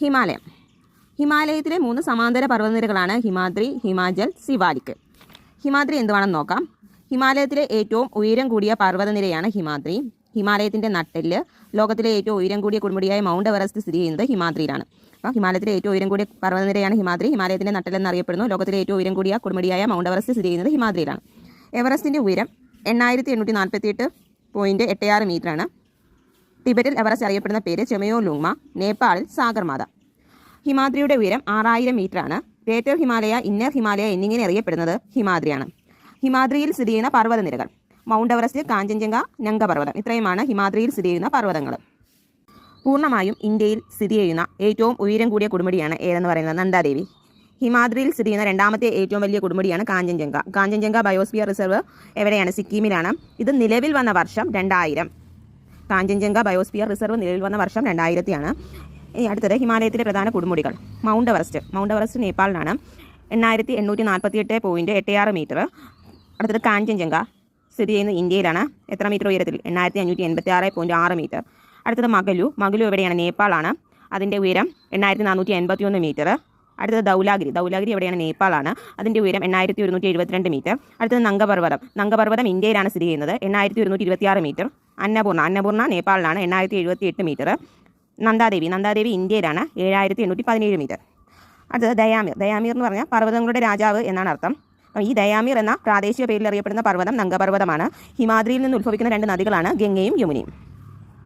ഹിമാലയം. ഹിമാലയത്തിലെ 3 സമാന്തര പർവ്വതനിരകളാണ് ഹിമാദ്രി, ഹിമാചൽ, സിവാലിക്. ഹിമാദ്രി എന്തുവാണെന്ന് നോക്കാം. ഹിമാലയത്തിലെ ഏറ്റവും ഉയരം കൂടിയ പർവ്വതനിരയാണ് ഹിമാദ്രി. ഹിമാലയത്തിൻ്റെ നട്ടെല്ല്. ലോകത്തിലെ ഏറ്റവും ഉയരം കൂടിയ കൊടുമുടിയായ മൗണ്ട് എവറസ്റ്റ് സ്ഥിതി ചെയ്യുന്നത് ഹിമാദ്രിയിലാണ്. അപ്പോൾ ഹിമാലയത്തിലെ ഏറ്റവും ഉയരം കൂടിയ പർവ്വതനിരയാണ് ഹിമാദ്രി. ഹിമാലയത്തിൻ്റെ നട്ടെല്ലെന്നറിയപ്പെടുന്നു. ലോകത്തിലെ ഏറ്റവും ഉയരം കൂടിയ കൊടുമുടിയായ മൗണ്ട് എവറസ്റ്റ് സ്ഥിതി ചെയ്യുന്നത് ഹിമാദ്രിയിലാണ്. എവറസ്റ്റിൻ്റെ ഉയരം 8848.86 മീറ്ററാണ്. ടിബറ്റിൽ എവറസ്റ്റ് അറിയപ്പെടുന്ന പേര് ചെമയോലുങ്മ, നേപ്പാളിൽ സാഗർമാത. ഹിമാദ്രിയുടെ ഉയരം 6000 മീറ്ററാണ്. ഗ്രേറ്റർ ഹിമാലയ, ഇന്നർ ഹിമാലയ എന്നിങ്ങനെ അറിയപ്പെടുന്നത് ഹിമാദ്രിയാണ്. ഹിമാദ്രിയിൽ സ്ഥിതി ചെയ്യുന്ന പർവ്വതനിരകൾ: മൗണ്ട് എവറസ്റ്റ്, കാഞ്ചൻജംഗ, നംഗപർവ്വതം. ഇത്രയുമാണ് ഹിമാദ്രിയിൽ സ്ഥിതി ചെയ്യുന്ന പർവ്വതങ്ങൾ. പൂർണ്ണമായും ഇന്ത്യയിൽ സ്ഥിതി ചെയ്യുന്ന ഏറ്റവും ഉയരം കൂടിയ കൊടുമുടിയാണ് ഏതെന്ന് പറയുന്നത് നന്ദാദേവി. ഹിമാദ്രിയിൽ സ്ഥിതി ചെയ്യുന്ന രണ്ടാമത്തെ ഏറ്റവും വലിയ കൊടുമുടിയാണ് കാഞ്ചൻജംഗ. കാഞ്ചൻജംഗ ബയോസ്ഫിയർ റിസർവ് എവിടെയാണ്? സിക്കിമിലാണ്. ഇത് നിലവിൽ വന്ന വർഷം 2000. കാഞ്ചൻജംഗ ബയോസ്ഫിയർ റിസർവ് നിലവിൽ വന്ന വർഷം 2000 ആണ്. ഇനി അടുത്തത് ഹിമാലയത്തിലെ പ്രധാന കൊടുമുടികൾ. മൗണ്ട് എവറസ്റ്റ് നേപ്പാളിലാണ്, 8848.86 മീറ്റർ. അടുത്തത് കാഞ്ചൻജംഗ സ്ഥിതി ചെയ്യുന്നത് ഇന്ത്യയിലാണ്. എത്ര മീറ്റർ ഉയരത്തിൽ? 8586.6 മീറ്റർ. അടുത്തത് മഗലു എവിടെയാണ്? നേപ്പാളാണ്. അതിൻ്റെ ഉയരം 8481 മീറ്റർ. അടുത്തത് ദൗലാഗിരി എവിടെയാണ്? നേപ്പാളാണ്. അതിൻ്റെ ഉയരം 8172 മീറ്റർ. അടുത്തത് നംഗപർവ്വതം ഇന്ത്യയിലാണ് സ്ഥിതി ചെയ്യുന്നത്, 8126 മീറ്റർ. അന്നപൂർണ നേപ്പാളിലാണ്, 8078 മീറ്റർ. നന്ദാദേവി ഇന്ത്യയിലാണ്, 7817 മീറ്റർ. അടുത്തത് ദയാമീർ എന്ന് പറഞ്ഞാൽ പർവ്വതങ്ങളുടെ രാജാവ് എന്നാണ് അർത്ഥം. ഈ ദയാമീർ എന്ന പ്രാദേശിക പേരിൽ അറിയപ്പെടുന്ന പർവ്വതം നംഗപർവ്വതമാണ്. ഹിമാദ്രിയിൽ നിന്ന് ഉത്ഭവിക്കുന്ന 2 നദികളാണ് ഗംഗയും യമുനയും.